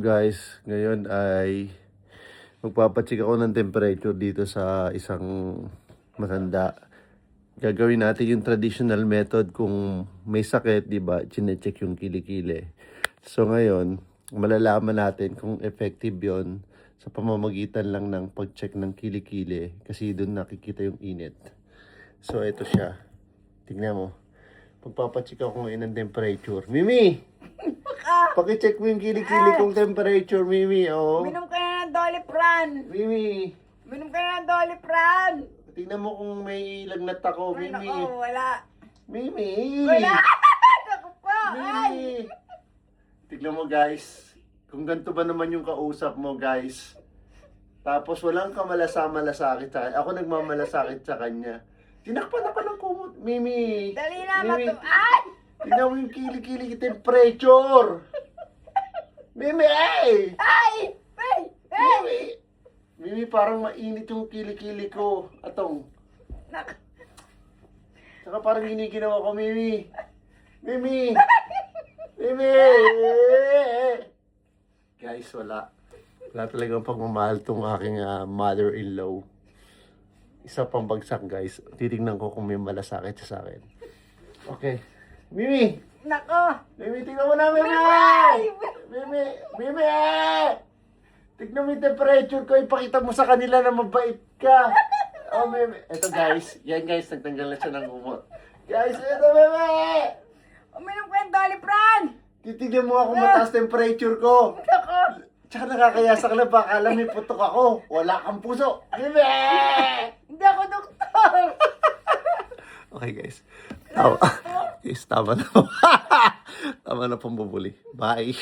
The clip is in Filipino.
guys, ngayon ay magpapacheck ako ng temperature dito sa isang matanda. Gagawin natin yung traditional method kung may sakit, di ba? Chine-check yung kilikili. So ngayon, malalaman natin kung effective yon sa pamamagitan lang ng pag-check ng kilikili kasi doon nakikita yung init. So ito siya. Tingnan mo. Magpapacheck ako ngayon ng temperature. Mimi! Paki-check mo yung kilikili kong temperature, Mimi. Oh. Minom ka na ng Dolipran. Mimi! Minom ka na ng Dolipran. Tingnan mo kung may lagnat ako, Ay, Mimi. nako, wala. Mimi! Wala. Naku po. Ay. Mimi! Tignan mo, guys. Kung ganito ba naman yung kausap mo, guys. Tapos walang kamalasa-malasakit sa akin. Ako nagmamalasakit sa kanya. Tinakpan ako ng kumot. Mimi! Dali na, Mimi! Ay! Tingnan mo yung kilikili temperature. Mimi! Ay! Ay! Ay! Mimi! Mimi, parang mainit yung kilikili ko. Atong. Naku. Saka parang giniginawa ko, Mimi. Mimi! Mimi! Guys, wala. Wala talagang pagmamahal tong aking mother-in-law. Isa pang bagsak, guys. Titignan ko kung may malasakit siya sa akin. Okay. Mimi! Nako. Mimi, tingnan mo na, Mimi! Ay! Mimi! Mimi! Tignan mo yung temperature ko. Ipakita mo sa kanila na mabait ka. Oh, Mimi. Ito, guys. Yan, guys. Nagtanggal na siya ng umot. Guys, ito, Mimi! Uminom ka ng Dolipran. Titignan mo ako mataas temperature ko. Nako. Tsaka nakakayasa ka na baka alam may putok ako. Wala kang puso. Mimi! Hindi ako doktor. Okay, guys. Tama. Guys, tama na. Tama na pambubuli. Bye.